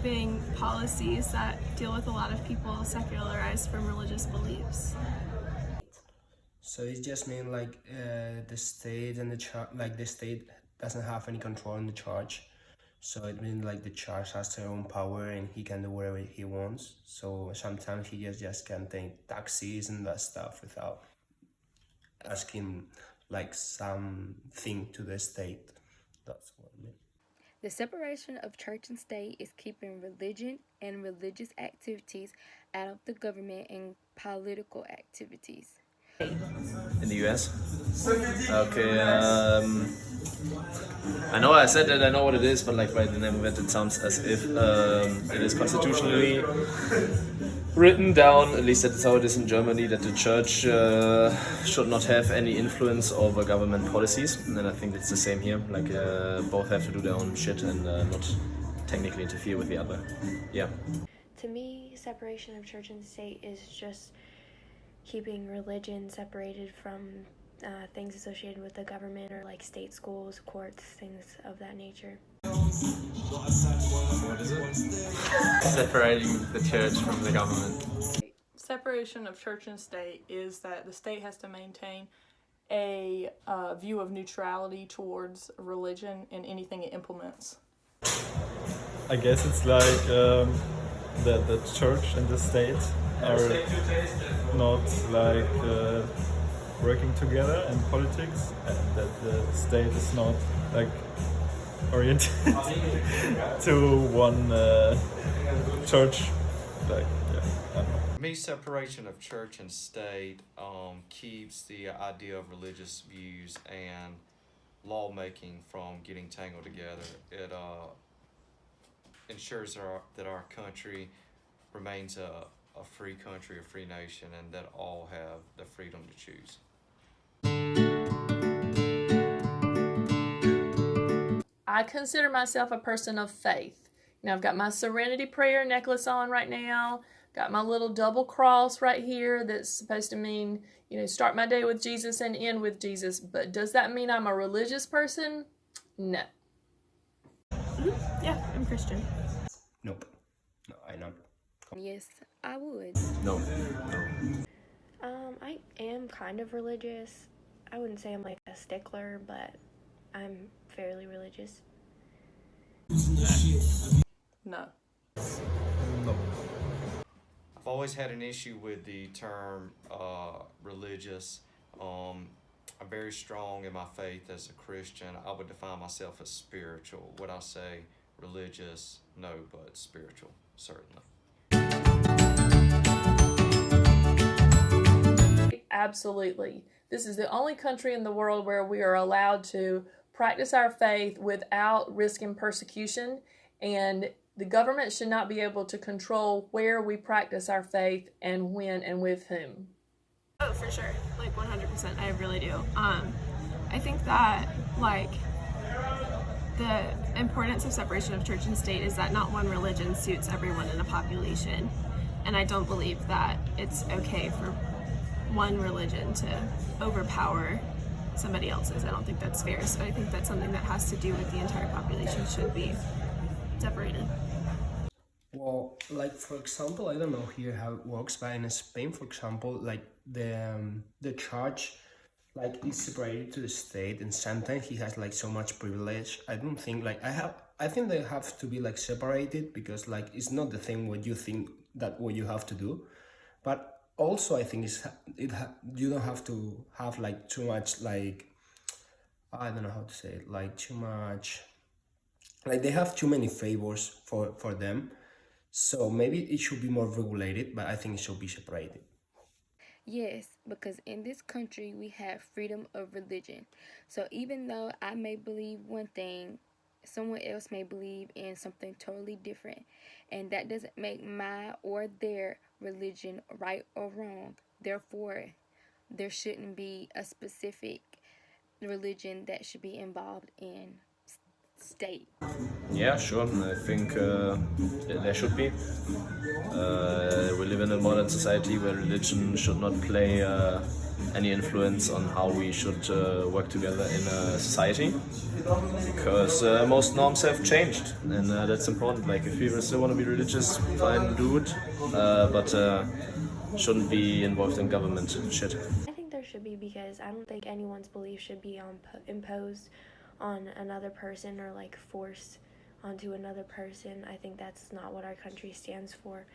keeping policies that deal with a lot of people secularized from religious beliefs. So it just means like the state and the church, like the state doesn't have any control in the church. So it means like the church has their own power and he can do whatever he wants. So sometimes he just can take taxis and that stuff without asking like something to the state. That's what I mean. The separation of church and state is keeping religion and religious activities out of the government and political activities. In the US? Okay, I know I said that I know what it is, but like by the name of it sounds as if it is constitutionally written down, at least that's how it is in Germany, that the church should not have any influence over government policies. And then I think it's the same here, like both have to do their own shit and not technically interfere with the other. Yeah. To me, separation of church and state is just keeping religion separated from things associated with the government or like state schools, courts, things of that nature. What is it? Separating the church from the government. Separation of church and state is that the state has to maintain a view of neutrality towards religion in anything it implements. I guess it's like the church and the state are not like working together in politics, and that the state is not like oriented to one church. Like, yeah, I don't know. For me, separation of church and state keeps the idea of religious views and lawmaking from getting tangled together. It ensures that our country remains a free country, a free nation, and that all have the freedom to choose. I consider myself a person of faith. You know, I've got my Serenity Prayer necklace on right now, got my little double cross right here that's supposed to mean, you know, start my day with Jesus and end with Jesus. But does that mean I'm a religious person? No. Yeah, I'm Christian. Nope. No, I'm not. Yes, I would. No. I am kind of religious. I wouldn't say I'm like a stickler, but I'm fairly religious. No. No. I've always had an issue with the term religious. I'm very strong in my faith as a Christian. I would define myself as spiritual. Would I say religious? No, but spiritual, certainly. Absolutely. This is the only country in the world where we are allowed to practice our faith without risking persecution, and the government should not be able to control where we practice our faith and when and with whom. Oh, for sure. Like 100%. I really do. I think that like the importance of separation of church and state is that not one religion suits everyone in a population. And I don't believe that it's okay for one religion to overpower somebody else's. I don't think that's fair. So I think that's something that has to do with the entire population should be separated. Well, like for example, I don't know here how it works, but in Spain, for example, like the church like is separated to the state, and sometimes he has like so much privilege. I don't think like I think they have to be like separated because like it's not the thing what you think that what you have to do, but also I think you don't have to have like too much like I don't know how to say it, like too much, like they have too many favors for them. So maybe it should be more regulated, but I think it should be separated. Yes, because in this country we have freedom of religion. So even though I may believe one thing, someone else may believe in something totally different. And that doesn't make my or their religion right or wrong. Therefore, there shouldn't be a specific religion that should be involved in state. Yeah, sure. I think there should be. We live in a modern society where religion should not play any influence on how we should work together in a society, because most norms have changed, and that's important. Like, if people still want to be religious, fine, do it, but shouldn't be involved in government shit. I think there should be, because I don't think anyone's belief should be imposed on another person or like forced onto another person. I think that's not what our country stands for.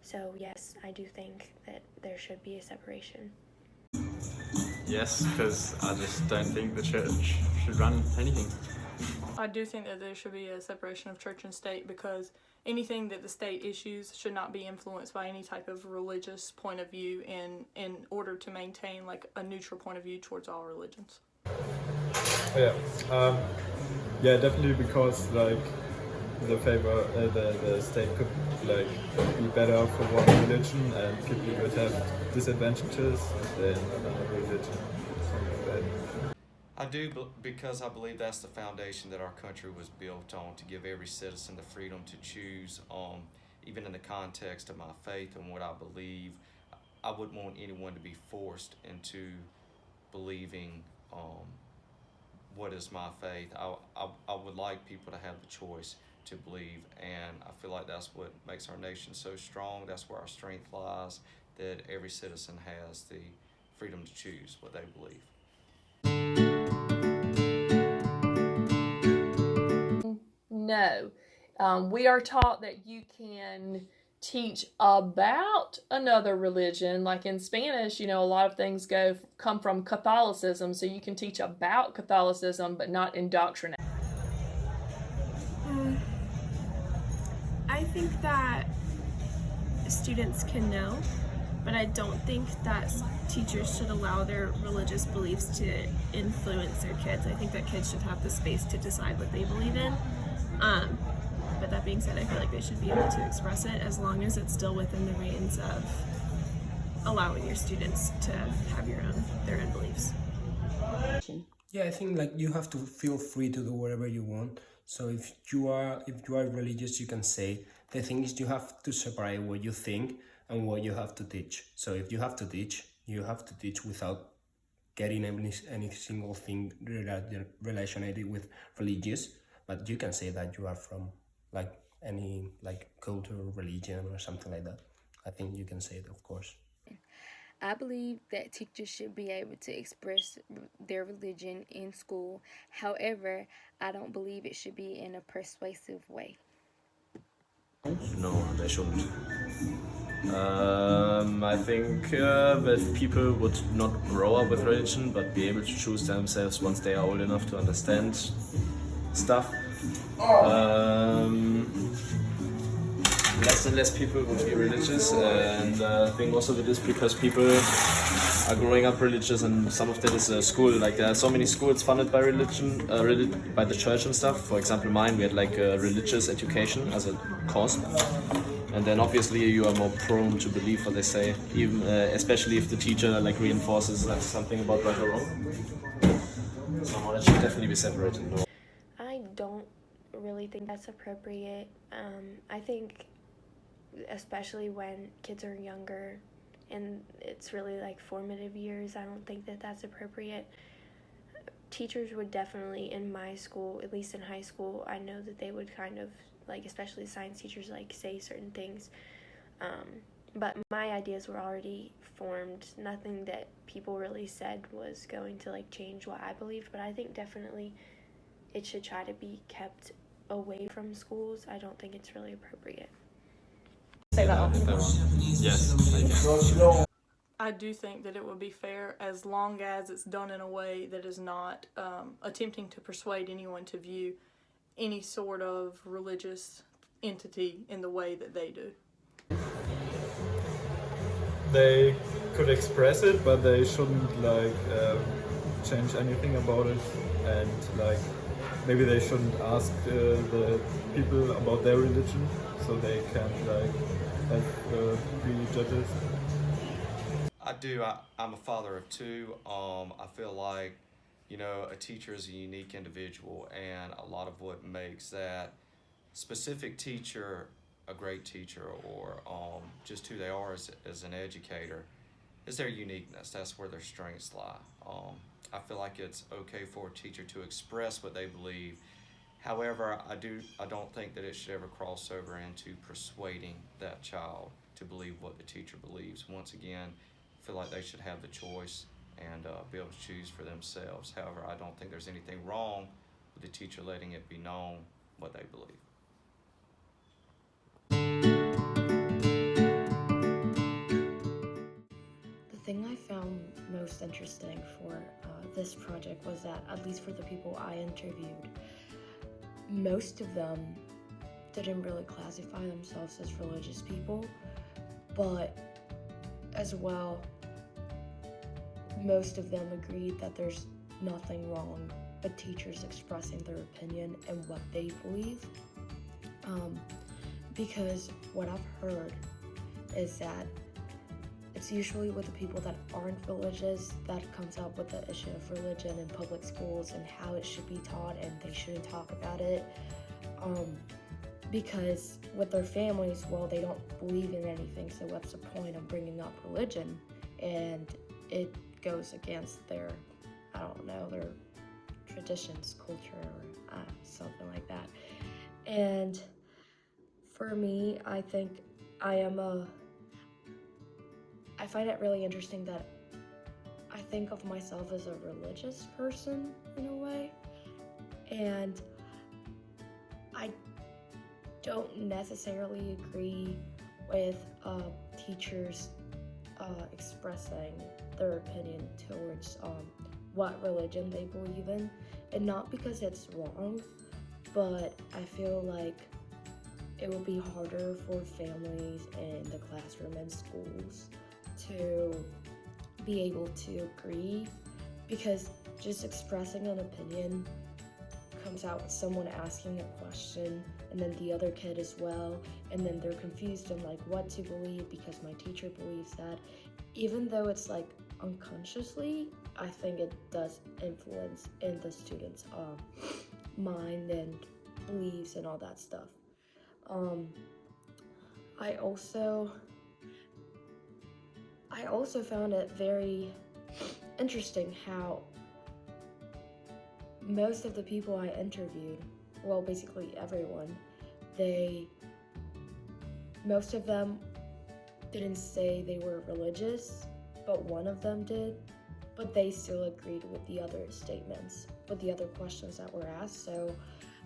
So yes, I do think that there should be a separation. Yes, because I just don't think the church should run anything. I do think that there should be a separation of church and state, because anything that the state issues should not be influenced by any type of religious point of view in order to maintain like a neutral point of view towards all religions. Yeah, yeah, definitely, because like the state could like be better for one religion, and people would have disadvantages than another religion. Something like that. I do, because I believe that's the foundation that our country was built on, to give every citizen the freedom to choose, even in the context of my faith and what I believe. I wouldn't want anyone to be forced into believing what is my faith. I would like people to have the choice to believe, and I feel like that's what makes our nation so strong. That's where our strength lies, that every citizen has the freedom to choose what they believe. No. We are taught that you can teach about another religion. Like in Spanish, a lot of things come from Catholicism, so you can teach about Catholicism but not indoctrinate. I think that students can know, but I don't think that teachers should allow their religious beliefs to influence their kids. I think that kids should have the space to decide what they believe in. But that being said, I feel like they should be able to express it, as long as it's still within the reins of allowing your students to have their own beliefs. Yeah, I think like you have to feel free to do whatever you want. So if you are religious, you can say. The thing is, you have to separate what you think and what you have to teach. So if you have to teach, you have to teach without getting any single thing related with religious. But you can say that you are from like any like culture, religion, or something like that. I think you can say it, of course. I believe that teachers should be able to express their religion in school. However, I don't believe it should be in a persuasive way. No, they shouldn't. I think that people would not grow up with religion, but be able to choose themselves once they are old enough to understand stuff. Less and less people would be religious, and I think also that is because people are growing up religious, and some of that is school. Like there are so many schools funded by religion, by the church and stuff. For example, mine, we had like religious education as a course, and then obviously you are more prone to believe what they say, even especially if the teacher like reinforces like, something about right or wrong. So that should definitely be separated. No. I don't really think that's appropriate. I think especially when kids are younger and it's really like formative years, I don't think that that's appropriate. Teachers would definitely, in my school, at least in high school, I know that they would kind of like, especially science teachers, like say certain things, but my ideas were already formed. Nothing that people really said was going to like change what I believed, but I think definitely it should try to be kept away from schools. I don't think it's really appropriate. Say that. Yes. I do think that it would be fair, as long as it's done in a way that is not attempting to persuade anyone to view any sort of religious entity in the way that they do. They could express it, but they shouldn't like change anything about it, and like maybe they shouldn't ask the people about their religion, so they can't like have prejudges. I do. I'm a father of two. I feel like, a teacher is a unique individual, and a lot of what makes that specific teacher a great teacher, or just who they are as an educator, is their uniqueness. That's where their strengths lie. I feel like it's okay for a teacher to express what they believe. However, I don't think that it should ever cross over into persuading that child to believe what the teacher believes. Once again, I feel like they should have the choice and be able to choose for themselves. However, I don't think there's anything wrong with the teacher letting it be known what they believe. The thing I found most interesting for this project was that, at least for the people I interviewed, most of them didn't really classify themselves as religious people, but as well, most of them agreed that there's nothing wrong with teachers expressing their opinion and what they believe. Because what I've heard is that it's usually with the people that aren't religious that comes up with the issue of religion in public schools and how it should be taught and they shouldn't talk about it. Because with their families, well, they don't believe in anything, so what's the point of bringing up religion? And it goes against their, their traditions, culture, or something like that. And for me, I think I find it really interesting that I think of myself as a religious person in a way, and I don't necessarily agree with teachers expressing their opinion towards what religion they believe in, and not because it's wrong, but I feel like it would be harder for families in the classroom and schools to be able to agree, because just expressing an opinion comes out with someone asking a question and then the other kid as well, and then they're confused on like what to believe because my teacher believes that. Even though it's like unconsciously, I think it does influence in the students' mind and beliefs and all that stuff. I also found it very interesting how most of the people I interviewed, well, basically everyone, most of them didn't say they were religious, but one of them did, but they still agreed with the other statements, with the other questions that were asked. So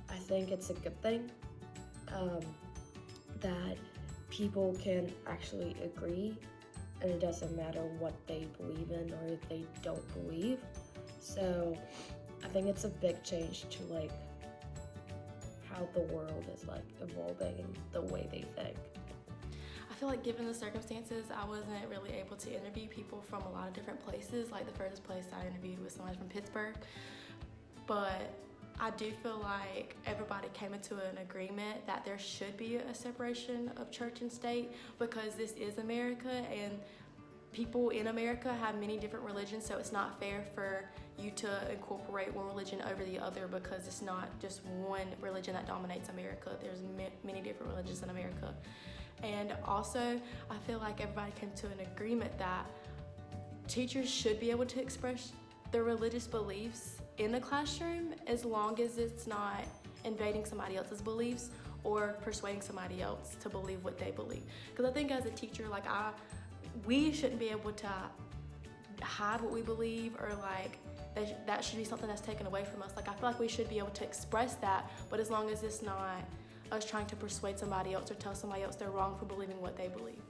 I think it's a good thing that people can actually agree, and it doesn't matter what they believe in or if they don't believe. So I think it's a big change to like how the world is like evolving and the way they think. I feel like given the circumstances, I wasn't really able to interview people from a lot of different places. Like the furthest place I interviewed was someone from Pittsburgh, but I do feel like everybody came into an agreement that there should be a separation of church and state, because this is America and people in America have many different religions, so it's not fair for you to incorporate one religion over the other, because it's not just one religion that dominates America. There's many different religions in America. And also, I feel like everybody came to an agreement that teachers should be able to express their religious beliefs in the classroom as long as it's not invading somebody else's beliefs or persuading somebody else to believe what they believe. Because I think as a teacher, like we shouldn't be able to hide what we believe, or like that should be something that's taken away from us. Like I feel like we should be able to express that, but as long as it's not us trying to persuade somebody else or tell somebody else they're wrong for believing what they believe.